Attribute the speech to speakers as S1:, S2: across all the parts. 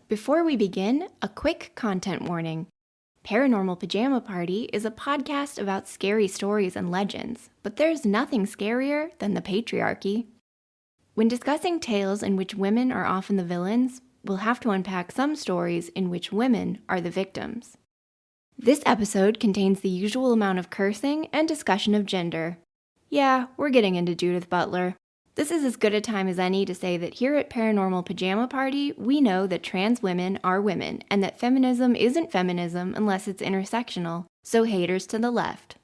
S1: Before we begin, a quick content warning. Paranormal Pajama Party is a podcast about scary stories and legends, but there's nothing scarier than the patriarchy. When discussing tales in which women are often the villains, we'll have to unpack some stories in which women are the victims. This episode contains the usual amount of cursing and discussion of gender. Yeah, we're getting into Judith Butler. This is as good a time as any to say that here at Paranormal Pajama Party, we know that trans women are women and that feminism isn't feminism unless it's intersectional, so haters to the left.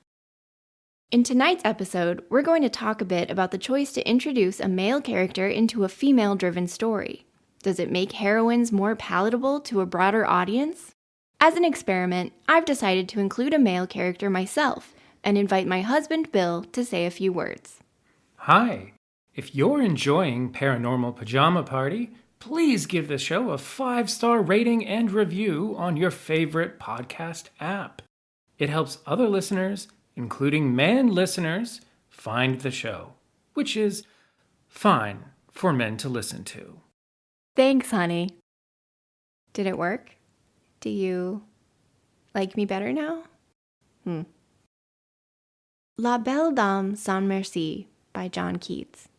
S1: In tonight's episode, we're going to talk a bit about the choice to introduce a male character into a female-driven story. Does it make heroines more palatable to a broader audience? As an experiment, I've decided to include a male character myself and invite my husband Bill to say a few words.
S2: Hi. If you're enjoying Paranormal Pajama Party, please give the show a 5-star rating and review on your favorite podcast app. It helps other listeners, including man listeners, find the show, which is fine for men to listen to.
S1: Thanks, honey. Did it work? Do you like me better now? La Belle Dame Sans Merci by John Keats.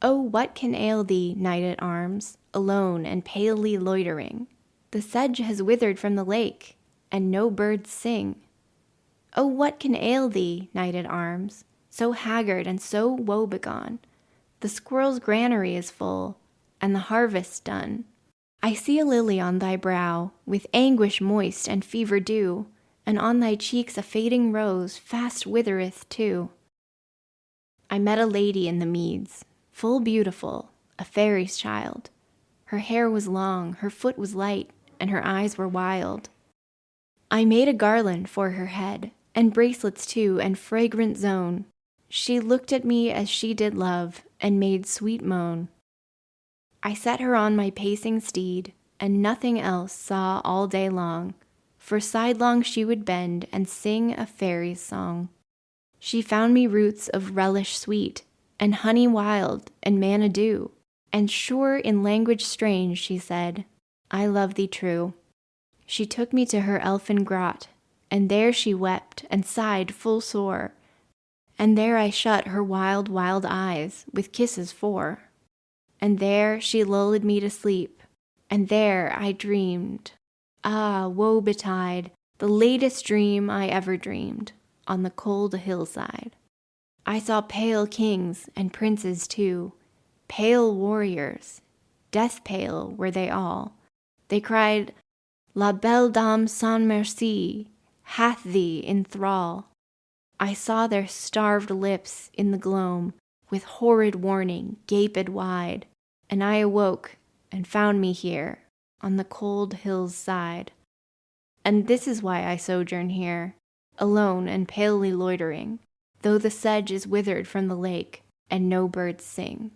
S1: Oh, what can ail thee, knight-at-arms, alone and palely loitering? The sedge has withered from the lake, and no birds sing. Oh, what can ail thee, knight-at-arms, so haggard and so woe-begone? The squirrel's granary is full, and the harvest done. I see a lily on thy brow, with anguish moist and fever dew, and on thy cheeks a fading rose fast withereth too. I met a lady in the meads, full beautiful, a fairy's child. Her hair was long, her foot was light, and her eyes were wild. I made a garland for her head, and bracelets too, and fragrant zone. She looked at me as she did love, and made sweet moan. I set her on my pacing steed, and nothing else saw all day long, for sidelong she would bend and sing a fairy's song. She found me roots of relish sweet, and honey wild, and manna dew, and sure in language strange she said, I love thee true. She took me to her elfin grot, and there she wept and sighed full sore, and there I shut her wild, wild eyes with kisses 4, and there she lulled me to sleep, and there I dreamed, ah, woe betide, the latest dream I ever dreamed, on the cold hillside. I saw pale kings and princes too, pale warriors, death pale were they all. They cried, La Belle Dame Sans Merci hath thee in thrall. I saw their starved lips in the gloam, with horrid warning gaped wide, and I awoke and found me here, on the cold hill's side. And this is why I sojourn here, alone and palely loitering, though the sedge is withered from the lake, and no birds sing.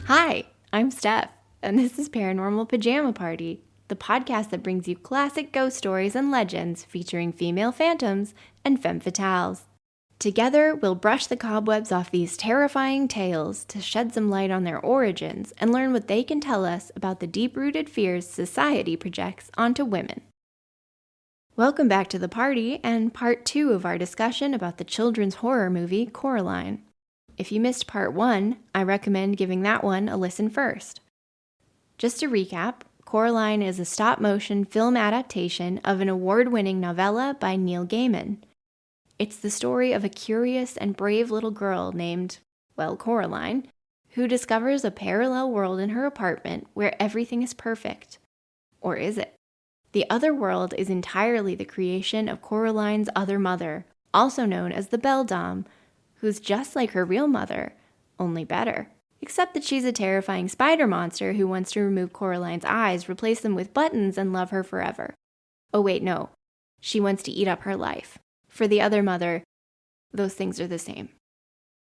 S1: Hi, I'm Steph, and this is Paranormal Pajama Party, the podcast that brings you classic ghost stories and legends featuring female phantoms and femme fatales. Together, we'll brush the cobwebs off these terrifying tales to shed some light on their origins and learn what they can tell us about the deep-rooted fears society projects onto women. Welcome back to the party and part 2 of our discussion about the children's horror movie Coraline. If you missed part 1, I recommend giving that one a listen first. Just to recap, Coraline is a stop-motion film adaptation of an award-winning novella by Neil Gaiman. It's the story of a curious and brave little girl named, Coraline, who discovers a parallel world in her apartment where everything is perfect. Or is it? The other world is entirely the creation of Coraline's other mother, also known as the Belle Dame, who's just like her real mother, only better. Except that she's a terrifying spider monster who wants to remove Coraline's eyes, replace them with buttons, and love her forever. Oh wait, no. She wants to eat up her life. For the other mother, those things are the same.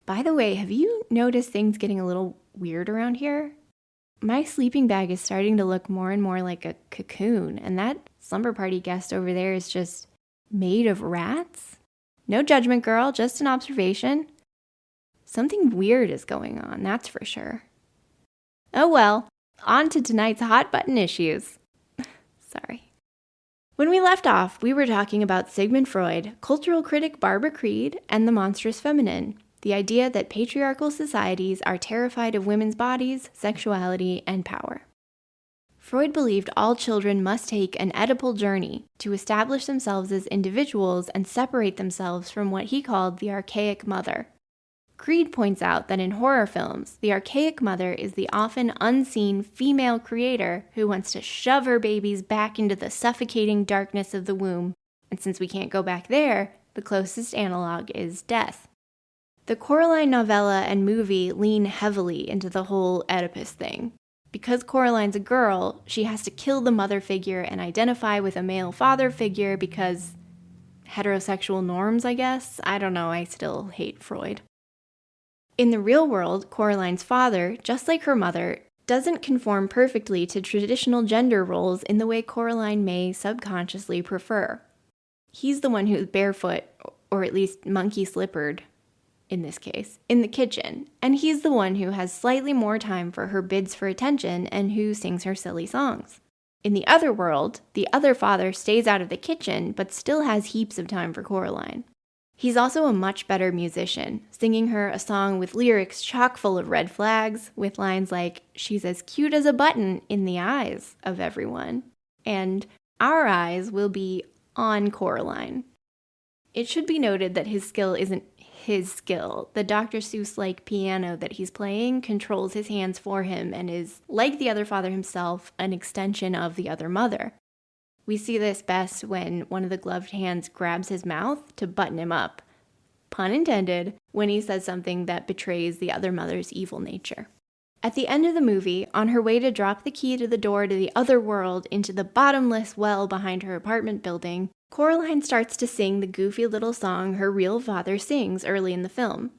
S1: By the way, have you noticed things getting a little weird around here? My sleeping bag is starting to look more and more like a cocoon, and that slumber party guest over there is just made of rats? No judgment, girl, just an observation. Something weird is going on, that's for sure. Oh well, on to tonight's hot button issues. Sorry. When we left off, we were talking about Sigmund Freud, cultural critic Barbara Creed, and the Monstrous-feminine, the idea that patriarchal societies are terrified of women's bodies, sexuality, and power. Freud believed all children must take an Oedipal journey to establish themselves as individuals and separate themselves from what he called the archaic mother. Creed points out that in horror films, the archaic mother is the often unseen female creator who wants to shove her babies back into the suffocating darkness of the womb, and since we can't go back there, the closest analog is death. The Coraline novella and movie lean heavily into the whole Oedipus thing. Because Coraline's a girl, she has to kill the mother figure and identify with a male father figure because heterosexual norms, I guess? I don't know, I still hate Freud. In the real world, Coraline's father, just like her mother, doesn't conform perfectly to traditional gender roles in the way Coraline may subconsciously prefer. He's the one who's barefoot, or at least monkey-slippered, in this case, in the kitchen, and he's the one who has slightly more time for her bids for attention and who sings her silly songs. In the other world, the other father stays out of the kitchen, but still has heaps of time for Coraline. He's also a much better musician, singing her a song with lyrics chock full of red flags, with lines like, "She's as cute as a button in the eyes of everyone," and "Our eyes will be on Coraline." It should be noted that his skill isn't his skill. The Dr. Seuss-like piano that he's playing controls his hands for him and is, like the other father himself, an extension of the other mother. We see this best when one of the gloved hands grabs his mouth to button him up. Pun intended, when he says something that betrays the other mother's evil nature. At the end of the movie, on her way to drop the key to the door to the other world into the bottomless well behind her apartment building, Coraline starts to sing the goofy little song her real father sings early in the film.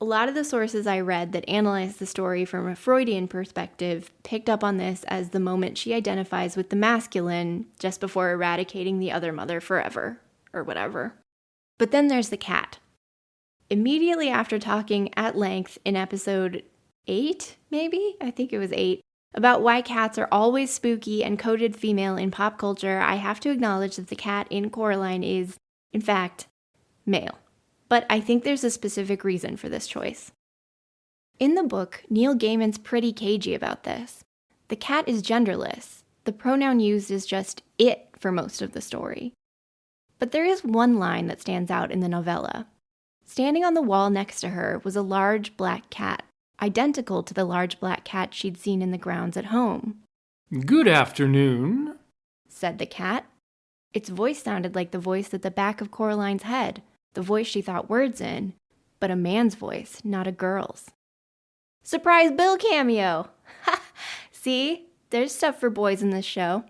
S1: A lot of the sources I read that analyzed the story from a Freudian perspective picked up on this as the moment she identifies with the masculine just before eradicating the other mother forever, or whatever. But then there's the cat. Immediately after talking at length in episode 8, maybe? I think it was 8, about why cats are always spooky and coded female in pop culture, I have to acknowledge that the cat in Coraline is, in fact, male. But I think there's a specific reason for this choice. In the book, Neil Gaiman's pretty cagey about this. The cat is genderless. The pronoun used is just it for most of the story. But there is one line that stands out in the novella. Standing on the wall next to her was a large black cat, identical to the large black cat she'd seen in the grounds at home.
S2: "Good afternoon,"
S1: said the cat. Its voice sounded like the voice at the back of Coraline's head, the voice she thought words in, but a man's voice, not a girl's. Surprise Bill cameo! Ha! See? There's stuff for boys in this show.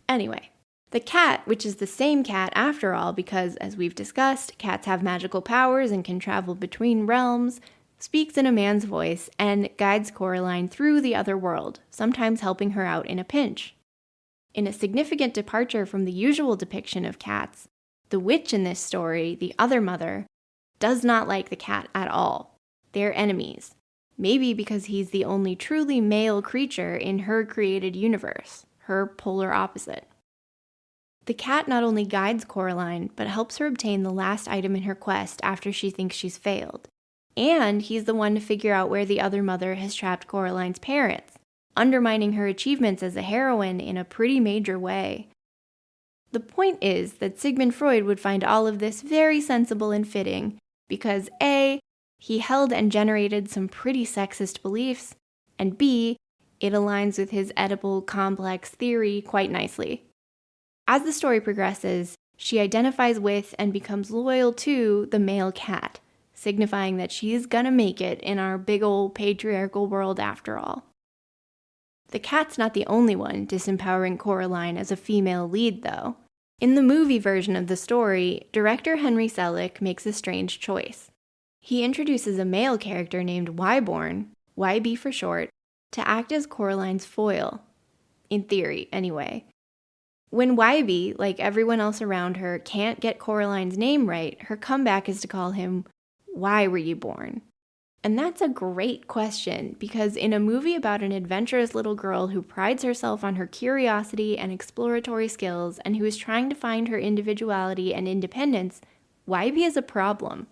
S1: Anyway, the cat, which is the same cat after all because, as we've discussed, cats have magical powers and can travel between realms, speaks in a man's voice, and guides Coraline through the other world, sometimes helping her out in a pinch. In a significant departure from the usual depiction of cats, the witch in this story, the other mother, does not like the cat at all. They're enemies. Maybe because he's the only truly male creature in her created universe, her polar opposite. The cat not only guides Coraline, but helps her obtain the last item in her quest after she thinks she's failed. And he's the one to figure out where the other mother has trapped Coraline's parents, undermining her achievements as a heroine in a pretty major way. The point is that Sigmund Freud would find all of this very sensible and fitting because A, he held and generated some pretty sexist beliefs, and B, it aligns with his Oedipal complex theory quite nicely. As the story progresses, she identifies with and becomes loyal to the male cat, signifying that she's gonna make it in our big old patriarchal world after all. The cat's not the only one disempowering Coraline as a female lead, though. In the movie version of the story, director Henry Selick makes a strange choice. He introduces a male character named Wyborn, YB for short, to act as Coraline's foil. In theory, anyway. When YB, like everyone else around her, can't get Coraline's name right, her comeback is to call him, "Why were you born?" And that's a great question, because in a movie about an adventurous little girl who prides herself on her curiosity and exploratory skills and who is trying to find her individuality and independence, YB is a problem.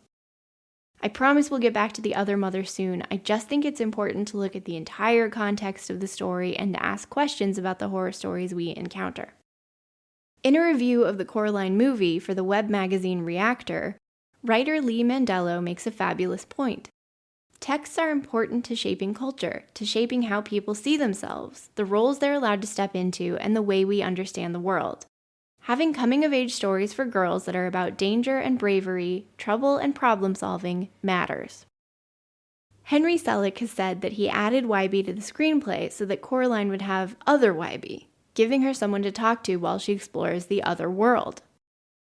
S1: I promise we'll get back to the other mother soon. I just think it's important to look at the entire context of the story and to ask questions about the horror stories we encounter. In a review of the Coraline movie for the web magazine Reactor, writer Lee Mandello makes a fabulous point. Texts are important to shaping culture, to shaping how people see themselves, the roles they're allowed to step into, and the way we understand the world. Having coming-of-age stories for girls that are about danger and bravery, trouble and problem-solving matters. Henry Selick has said that he added YB to the screenplay so that Coraline would have other YB, giving her someone to talk to while she explores the other world.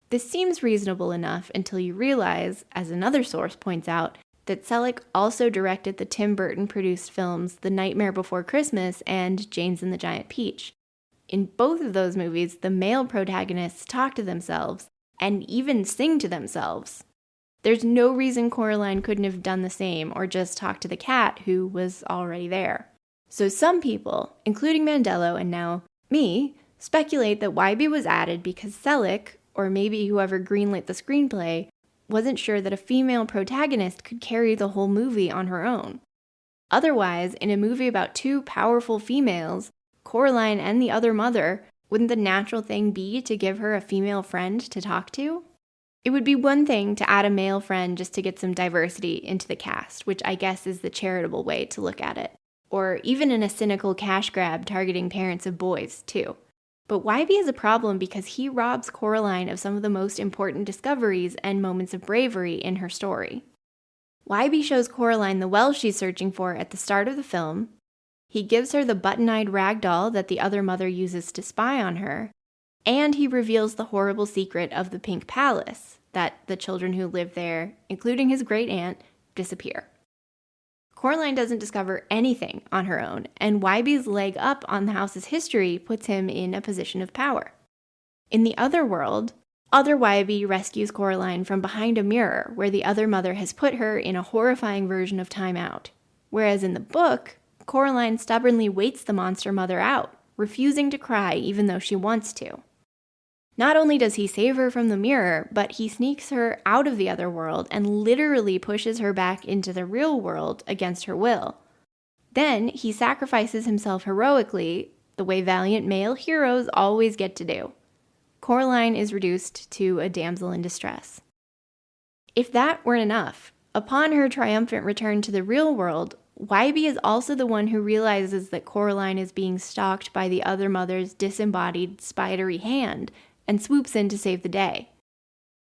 S1: This seems reasonable enough until you realize, as another source points out, that Selick also directed the Tim Burton-produced films The Nightmare Before Christmas and Jane's and the Giant Peach. In both of those movies, the male protagonists talk to themselves and even sing to themselves. There's no reason Coraline couldn't have done the same or just talked to the cat who was already there. So some people, including Mandello and now me, speculate that YB was added because Selick, or maybe whoever greenlit the screenplay, wasn't sure that a female protagonist could carry the whole movie on her own. Otherwise, in a movie about two powerful females, Coraline and the other mother, wouldn't the natural thing be to give her a female friend to talk to? It would be one thing to add a male friend just to get some diversity into the cast, which I guess is the charitable way to look at it. Or even in a cynical cash grab targeting parents of boys, too. But YB is a problem because he robs Coraline of some of the most important discoveries and moments of bravery in her story. YB shows Coraline the well she's searching for at the start of the film. He gives her the button-eyed rag doll that the other mother uses to spy on her. And he reveals the horrible secret of the Pink Palace, that the children who live there, including his great-aunt, disappear. Coraline doesn't discover anything on her own, and YB's leg up on the house's history puts him in a position of power. In the other world, other YB rescues Coraline from behind a mirror where the other mother has put her in a horrifying version of Time Out. Whereas in the book, Coraline stubbornly waits the monster mother out, refusing to cry even though she wants to. Not only does he save her from the mirror, but he sneaks her out of the other world and literally pushes her back into the real world against her will. Then he sacrifices himself heroically, the way valiant male heroes always get to do. Coraline is reduced to a damsel in distress. If that weren't enough, upon her triumphant return to the real world, YB is also the one who realizes that Coraline is being stalked by the other mother's disembodied, spidery hand, and swoops in to save the day.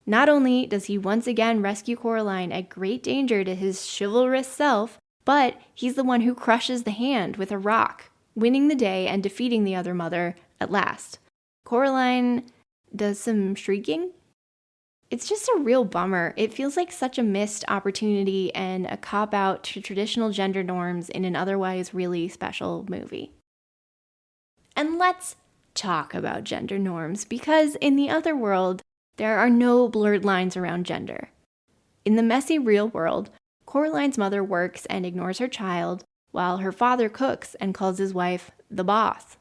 S1: Not only does he once again rescue Coraline at great danger to his chivalrous self, but he's the one who crushes the hand with a rock, winning the day and defeating the other mother at last. Coraline does some shrieking. It's just a real bummer. It feels like such a missed opportunity and a cop-out to traditional gender norms in an otherwise really special movie. And let's talk about gender norms, because in the other world, there are no blurred lines around gender. In the messy real world, Coraline's mother works and ignores her child, while her father cooks and calls his wife the boss.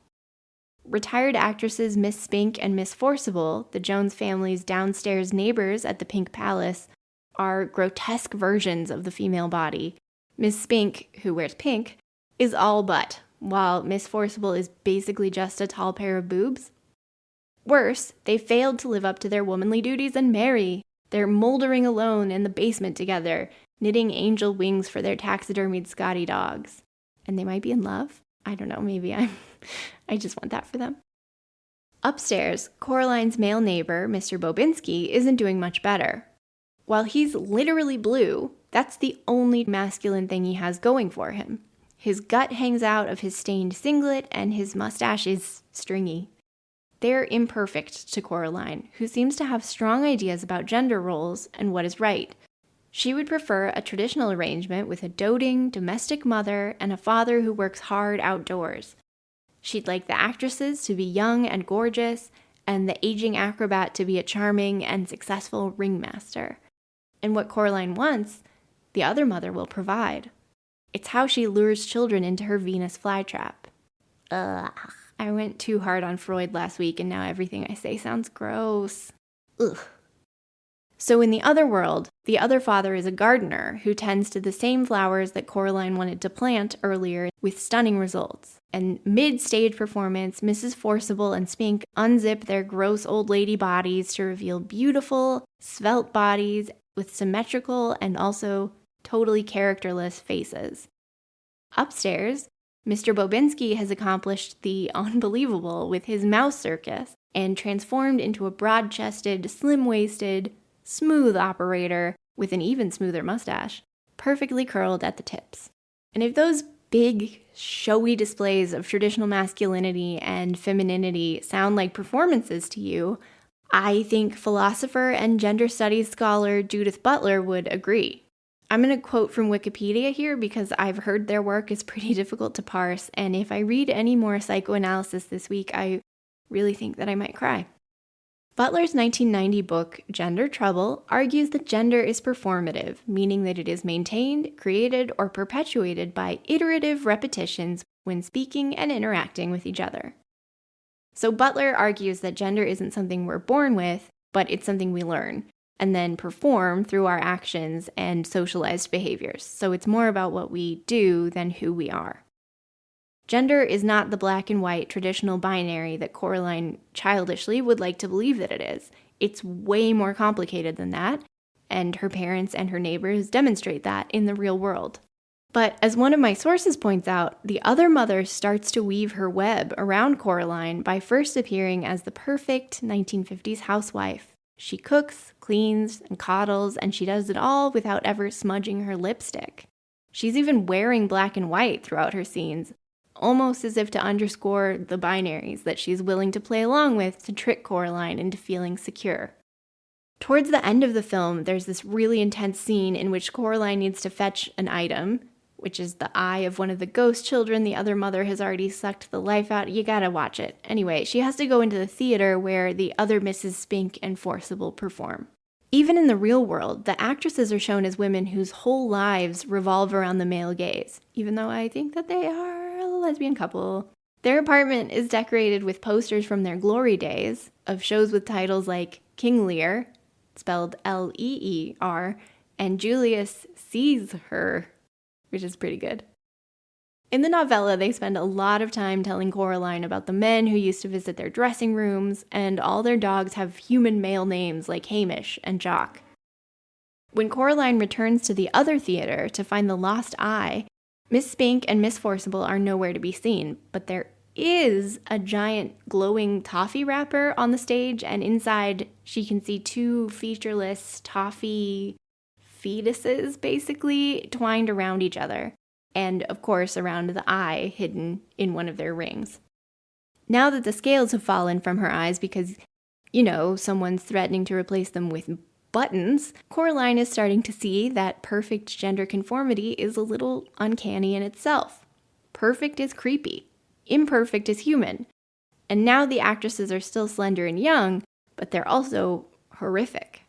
S1: Retired actresses Miss Spink and Miss Forcible, the Jones family's downstairs neighbors at the Pink Palace, are grotesque versions of the female body. Miss Spink, who wears pink, is all butt, while Miss Forcible is basically just a tall pair of boobs. Worse, they failed to live up to their womanly duties and marry. They're moldering alone in the basement together, knitting angel wings for their taxidermied Scotty dogs. And they might be in love? I don't know, maybe I just want that for them. Upstairs, Coraline's male neighbor, Mr. Bobinski, isn't doing much better. While he's literally blue, that's the only masculine thing he has going for him. His gut hangs out of his stained singlet, and his mustache is stringy. They're imperfect to Coraline, who seems to have strong ideas about gender roles and what is right. She would prefer a traditional arrangement with a doting, domestic mother and a father who works hard outdoors. She'd like the actresses to be young and gorgeous, and the aging acrobat to be a charming and successful ringmaster. And what Coraline wants, the other mother will provide. It's how she lures children into her Venus flytrap. Ugh. I went too hard on Freud last week, and now everything I say sounds gross. Ugh. So in the other world, the other father is a gardener who tends to the same flowers that Coraline wanted to plant earlier with stunning results. And mid-stage performance, Mrs. Forcible and Spink unzip their gross old lady bodies to reveal beautiful, svelte bodies with symmetrical and also totally characterless faces. Upstairs, Mr. Bobinski has accomplished the unbelievable with his mouse circus and transformed into a broad-chested, slim-waisted, smooth operator with an even smoother mustache, perfectly curled at the tips. And if those big, showy displays of traditional masculinity and femininity sound like performances to you, I think philosopher and gender studies scholar Judith Butler would agree. I'm going to quote from Wikipedia here because I've heard their work is pretty difficult to parse, and if I read any more psychoanalysis this week, I really think that I might cry. Butler's 1990 book, Gender Trouble, argues that gender is performative, meaning that it is maintained, created, or perpetuated by iterative repetitions when speaking and interacting with each other. So Butler argues that gender isn't something we're born with, but it's something we learn, and then perform through our actions and socialized behaviors. So it's more about what we do than who we are. Gender is not the black and white traditional binary that Coraline childishly would like to believe that it is. It's way more complicated than that, and her parents and her neighbors demonstrate that in the real world. But as one of my sources points out, the other mother starts to weave her web around Coraline by first appearing as the perfect 1950s housewife. She cooks, cleans, and coddles, and she does it all without ever smudging her lipstick. She's even wearing black and white throughout her scenes, almost as if to underscore the binaries that she's willing to play along with to trick Coraline into feeling secure. Towards the end of the film, there's this really intense scene in which Coraline needs to fetch an item, which is the eye of one of the ghost children the other mother has already sucked the life out. You gotta watch it. Anyway, she has to go into the theater where the other Mrs. Spink and Forcible perform. Even in the real world, the actresses are shown as women whose whole lives revolve around the male gaze, even though I think that they are a lesbian couple. Their apartment is decorated with posters from their glory days of shows with titles like King Lear, spelled Leer, and Julius Sees Her, which is pretty good. In the novella, they spend a lot of time telling Coraline about the men who used to visit their dressing rooms, and all their dogs have human male names like Hamish and Jock. When Coraline returns to the other theater to find the lost eye, Miss Spink and Miss Forcible are nowhere to be seen, but there is a giant glowing toffee wrapper on the stage, and inside she can see two featureless toffee fetuses, basically, twined around each other, and of course around the eye hidden in one of their rings. Now that the scales have fallen from her eyes because, someone's threatening to replace them with buttons, Coraline is starting to see that perfect gender conformity is a little uncanny in itself. Perfect is creepy. Imperfect is human. And now the actresses are still slender and young, but they're also horrific.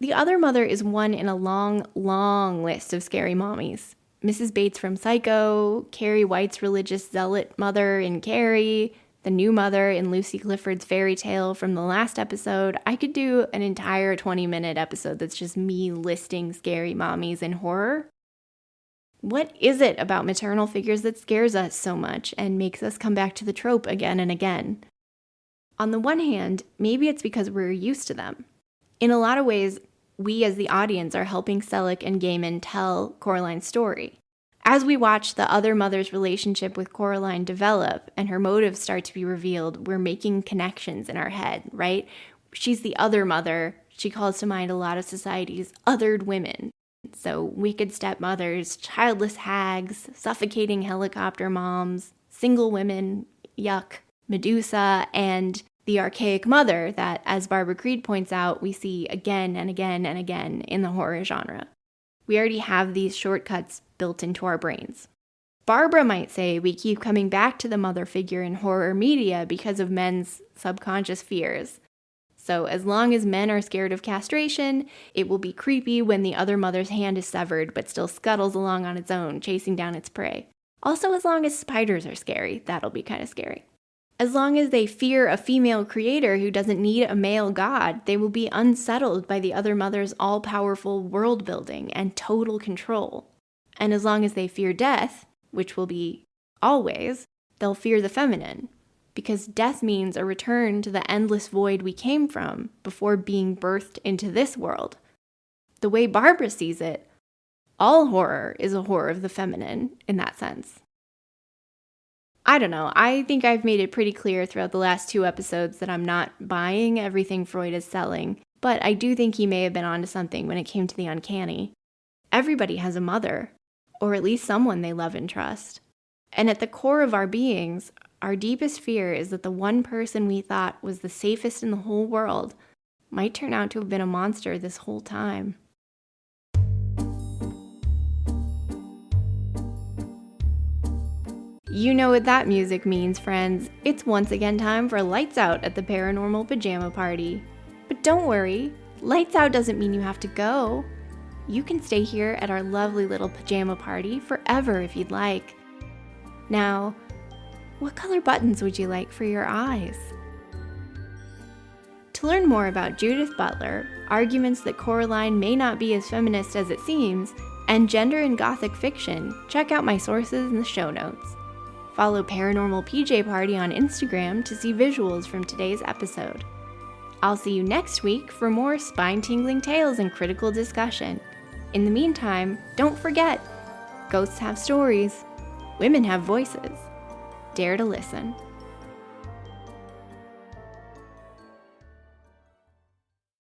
S1: The other mother is one in a long, long list of scary mommies. Mrs. Bates from Psycho, Carrie White's religious zealot mother in Carrie, the new mother in Lucy Clifford's fairy tale from the last episode. I could do an entire 20-minute episode that's just me listing scary mommies in horror. What is it about maternal figures that scares us so much and makes us come back to the trope again and again? On the one hand, maybe it's because we're used to them. In a lot of ways, we as the audience are helping Selleck and Gaiman tell Coraline's story. As we watch the other mother's relationship with Coraline develop and her motives start to be revealed, we're making connections in our head, right? She's the other mother. She calls to mind a lot of society's othered women. So wicked stepmothers, childless hags, suffocating helicopter moms, single women, yuck, Medusa, and the archaic mother that, as Barbara Creed points out, we see again and again and again in the horror genre. We already have these shortcuts built into our brains. Barbara might say we keep coming back to the mother figure in horror media because of men's subconscious fears. So as long as men are scared of castration, it will be creepy when the other mother's hand is severed but still scuttles along on its own, chasing down its prey. Also, as long as spiders are scary, that'll be kind of scary. As long as they fear a female creator who doesn't need a male god, they will be unsettled by the other mother's all-powerful world building and total control. And as long as they fear death, which will be always, they'll fear the feminine, because death means a return to the endless void we came from before being birthed into this world. The way Barbara sees it, all horror is a horror of the feminine in that sense. I don't know, I think I've made it pretty clear throughout the last 2 episodes that I'm not buying everything Freud is selling, but I do think he may have been onto something when it came to the uncanny. Everybody has a mother, or at least someone they love and trust. And at the core of our beings, our deepest fear is that the one person we thought was the safest in the whole world might turn out to have been a monster this whole time. You know what that music means, friends. It's once again time for Lights Out at the Paranormal Pajama Party. But don't worry, Lights Out doesn't mean you have to go. You can stay here at our lovely little pajama party forever if you'd like. Now, what color buttons would you like for your eyes? To learn more about Judith Butler, arguments that Coraline may not be as feminist as it seems, and gender in Gothic fiction, check out my sources in the show notes. Follow Paranormal PJ Party on Instagram to see visuals from today's episode. I'll see you next week for more spine-tingling tales and critical discussion. In the meantime, don't forget, ghosts have stories, women have voices. Dare to listen.